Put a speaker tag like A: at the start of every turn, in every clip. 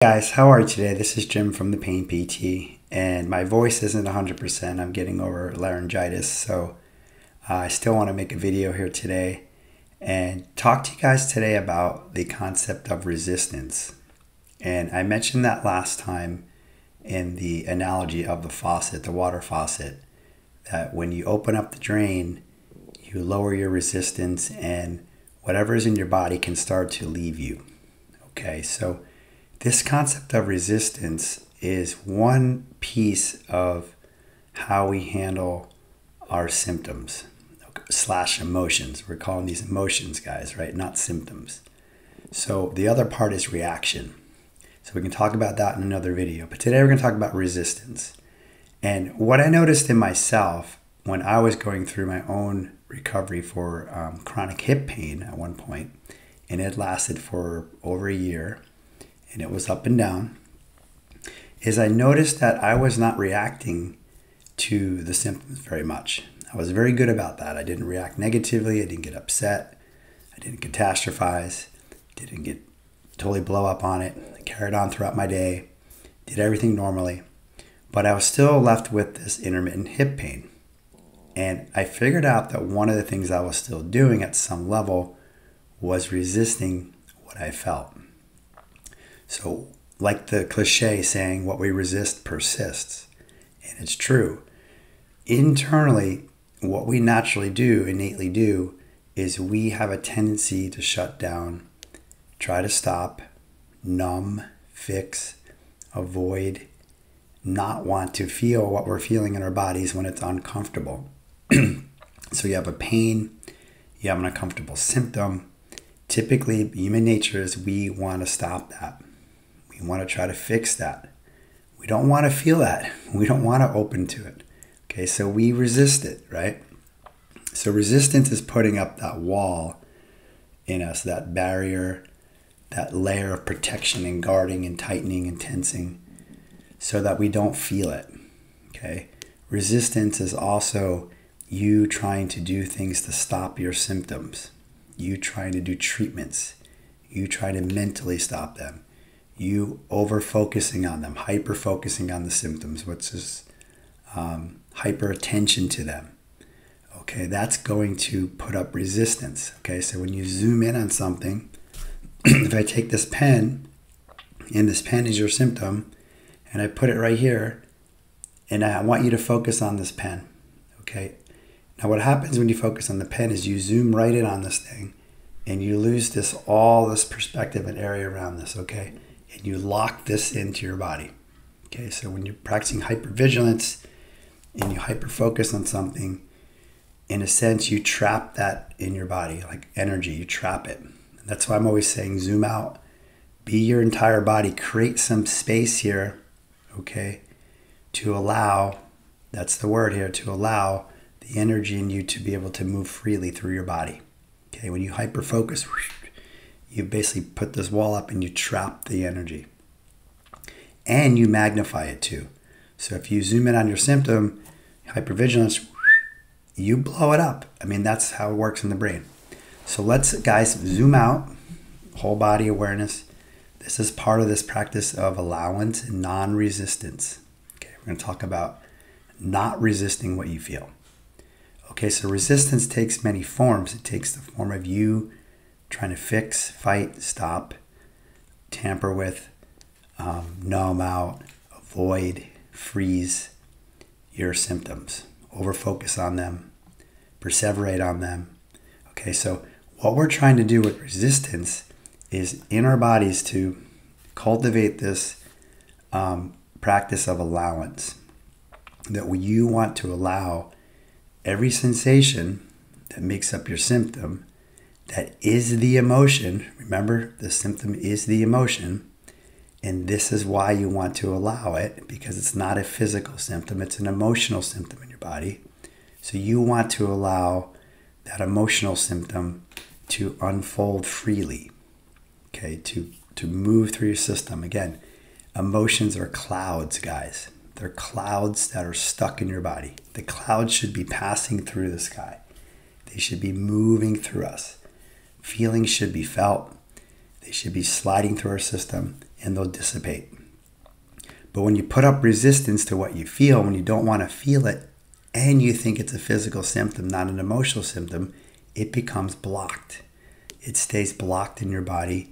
A: Guys, how are you today? This is Jim from the Pain PT, and my voice isn't 100%. I'm getting over laryngitis, so I still want to make a video here today and talk to you guys today about the concept of resistance. And I mentioned that last time in the analogy of the faucet, the water faucet, that when you open up the drain, you lower your resistance and whatever is in your body can start to leave you. Okay, so this concept of resistance is one piece of how we handle our symptoms / emotions. We're calling these emotions, guys, right? Not symptoms. So the other part is reaction. So we can talk about that in another video. But today we're going to talk about resistance. And what I noticed in myself when I was going through my own recovery for chronic hip pain at one point, and it lasted for over a year, and it was up and down, is I noticed that I was not reacting to the symptoms very much. I was very good about that. I didn't react negatively. I didn't get upset. I didn't catastrophize. Didn't get totally blow up on it. I carried on throughout my day. Did everything normally. But I was still left with this intermittent hip pain. And I figured out that one of the things I was still doing at some level was resisting what I felt. So, like the cliche saying, what we resist persists. And it's true. Internally, what we naturally do, innately do, is we have a tendency to shut down, try to stop, numb, fix, avoid, not want to feel what we're feeling in our bodies when it's uncomfortable. So you have a pain, you have an uncomfortable symptom. Typically, human nature is we want to stop that. We want to try to fix that. We don't want to feel that. We don't want to open to it. Okay, so we resist it, right? So resistance is putting up that wall in us, that barrier, that layer of protection and guarding and tightening and tensing so that we don't feel it, okay? Resistance is also you trying to do things to stop your symptoms. You trying to do treatments. You try to mentally stop them. You over-focusing on them, hyper-focusing on the symptoms, which is hyper-attention to them. Okay, that's going to put up resistance. Okay, so when you zoom in on something, if I take this pen, and this pen is your symptom, and I put it right here, and I want you to focus on this pen. Okay, now what happens when you focus on the pen is you zoom right in on this thing, and you lose all this perspective and area around this, okay? And you lock this into your body. Okay, so when you're practicing hypervigilance and you hyper-focus on something, in a sense, you trap that in your body, like energy, you trap it. And that's why I'm always saying zoom out, be your entire body, create some space here, okay, to allow, that's the word here, to allow the energy in you to be able to move freely through your body. Okay, when you hyper-focus, you basically put this wall up and you trap the energy. And you magnify it too. So if you zoom in on your symptom, hypervigilance, you blow it up. I mean, that's how it works in the brain. So let's, guys, zoom out, whole body awareness. This is part of this practice of allowance and non-resistance. Okay, we're going to talk about not resisting what you feel. Okay, so resistance takes many forms. It takes the form of you trying to fix, fight, stop, tamper with, numb out, avoid, freeze your symptoms, over-focus on them, perseverate on them. Okay, so what we're trying to do with resistance is in our bodies to cultivate this practice of allowance, that you want to allow every sensation that makes up your symptom, that is the emotion. Remember, the symptom is the emotion. And this is why you want to allow it, because it's not a physical symptom. It's an emotional symptom in your body. So you want to allow that emotional symptom to unfold freely, okay, to move through your system. Again, emotions are clouds, guys. They're clouds that are stuck in your body. The clouds should be passing through the sky. They should be moving through us. Feelings should be felt. They should be sliding through our system. and they'll dissipate. But when you put up resistance to what you feel, when you don't want to feel it, and you think it's a physical symptom, not an emotional symptom, it becomes blocked. It stays blocked in your body.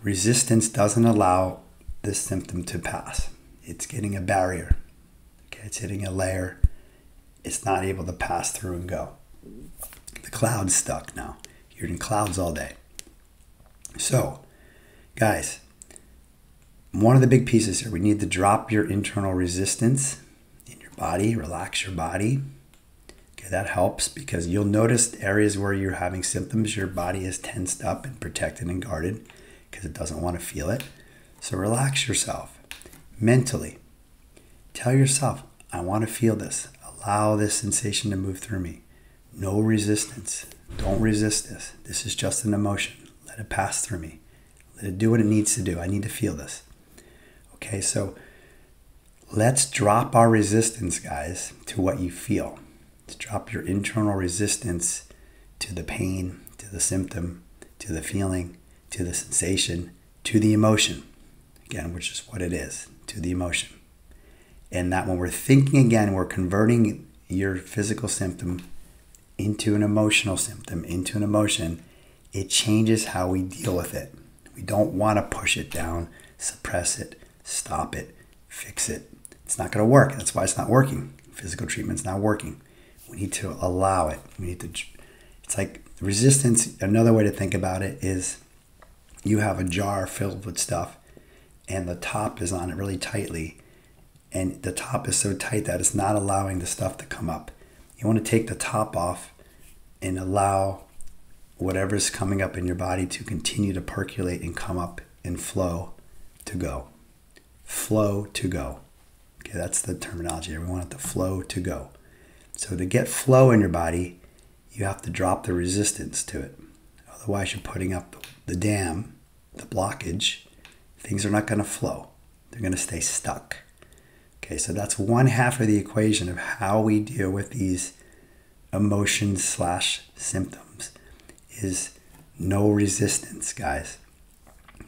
A: Resistance doesn't allow this symptom to pass. It's getting a barrier. Okay, it's hitting a layer. It's not able to pass through and go. The cloud's stuck now. You're in clouds all day. So, guys, one of the big pieces here, we need to drop your internal resistance in your body, relax your body. Okay, that helps because you'll notice areas where you're having symptoms, your body is tensed up and protected and guarded because it doesn't want to feel it. So relax yourself mentally. Tell yourself, I want to feel this. Allow this sensation to move through me. No resistance. Don't resist this. This is just an emotion. Let it pass through me. Let it do what it needs to do. I need to feel this. Okay, so let's drop our resistance, guys, to what you feel. Let's drop your internal resistance to the pain, to the symptom, to the feeling, to the sensation, to the emotion. Again, which is what it is, to the emotion. And that when we're thinking again, we're converting your physical symptom into an emotional symptom, into an emotion. It changes how we deal with it. We don't want to push it down, suppress it, stop it, fix it. It's not going to work. That's why it's not working. Physical treatment's not working. We need to allow it. It's like resistance. Another way to think about it is you have a jar filled with stuff and the top is on it really tightly. And the top is so tight that it's not allowing the stuff to come up. You want to take the top off and allow whatever's coming up in your body to continue to percolate and come up and flow to go. Flow to go. Okay, that's the terminology. We want it to flow to go. So to get flow in your body, you have to drop the resistance to it. Otherwise, you're putting up the dam, the blockage. Things are not going to flow. They're going to stay stuck. Okay, so that's one half of the equation of how we deal with these emotions/symptoms is no resistance, guys.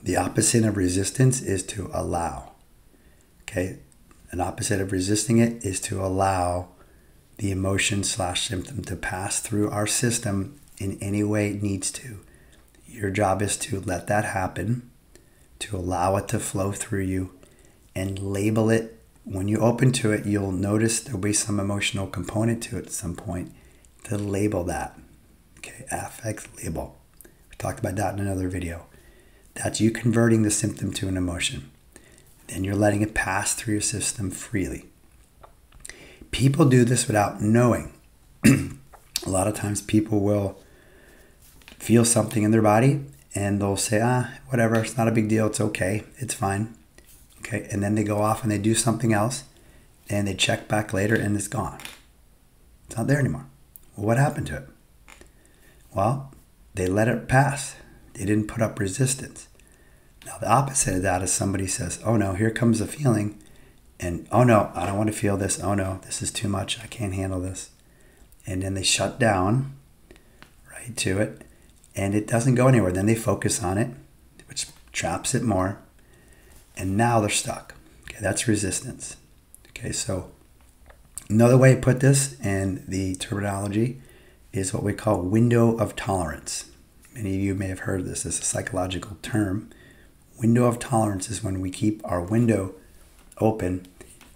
A: The opposite of resistance is to allow. Okay, an opposite of resisting it is to allow the emotion/symptom to pass through our system in any way it needs to. Your job is to let that happen, to allow it to flow through you, and label it. When you open to it, you'll notice there'll be some emotional component to it at some point. To label that. Okay, affect label. We talked about that in another video. That's you converting the symptom to an emotion. Then you're letting it pass through your system freely. People do this without knowing. A lot of times people will feel something in their body and they'll say, whatever, it's not a big deal, it's okay, it's fine. Okay, and then they go off and they do something else and they check back later and it's gone. It's not there anymore. Well, what happened to it? Well, they let it pass. They didn't put up resistance. Now, the opposite of that is somebody says, oh no, here comes a feeling. And oh no, I don't want to feel this. Oh no, this is too much. I can't handle this. And then they shut down right to it. And it doesn't go anywhere. Then they focus on it, which traps it more. And now they're stuck. Okay, that's resistance. Okay, so another way to put this in the terminology is what we call window of tolerance. Many of you may have heard this as a psychological term. Window of tolerance is when we keep our window open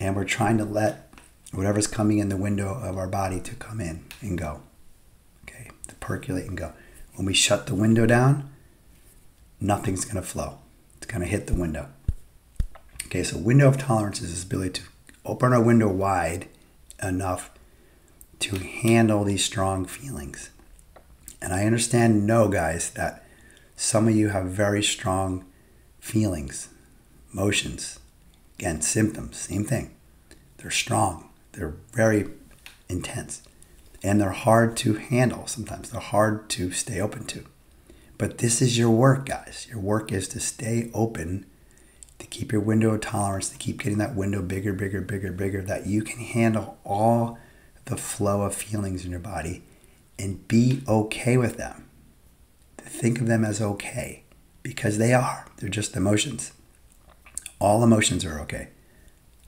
A: and we're trying to let whatever's coming in the window of our body to come in and go. Okay, to percolate and go. When we shut the window down, nothing's going to flow. It's going to hit the window. Okay, so window of tolerance is this ability to open our window wide enough to handle these strong feelings. And I understand and know, guys, that some of you have very strong feelings, emotions, again, symptoms, same thing. They're strong. They're very intense. And they're hard to handle sometimes. They're hard to stay open to. But this is your work, guys. Your work is to stay open, to keep your window of tolerance, to keep getting that window bigger, bigger, bigger, bigger, that you can handle all the flow of feelings in your body and be okay with them. To think of them as okay, because they are. They're just emotions. All emotions are okay.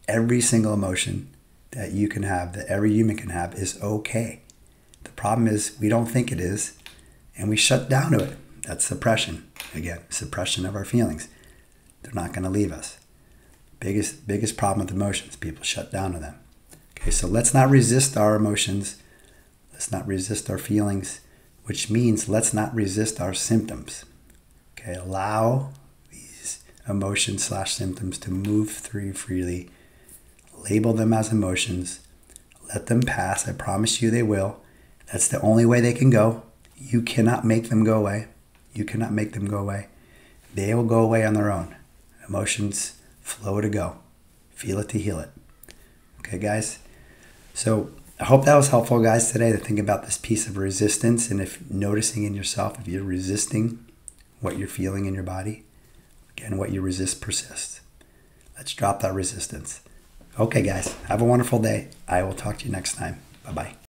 A: Every single emotion that you can have, that every human can have, is okay. The problem is we don't think it is, and we shut down to it. That's suppression. Again, suppression of our feelings. They're not going to leave us. Biggest problem with emotions, people shut down to them. Okay, so let's not resist our emotions. Let's not resist our feelings, which means let's not resist our symptoms. Okay, allow these emotions/symptoms to move through you freely. Label them as emotions. Let them pass. I promise you they will. That's the only way they can go. You cannot make them go away. You cannot make them go away. They will go away on their own. Emotions flow to go. Feel it to heal it. Okay, guys? So I hope that was helpful, guys, today to think about this piece of resistance, and if noticing in yourself, if you're resisting what you're feeling in your body, again, what you resist persists. Let's drop that resistance. Okay, guys, have a wonderful day. I will talk to you next time. Bye-bye.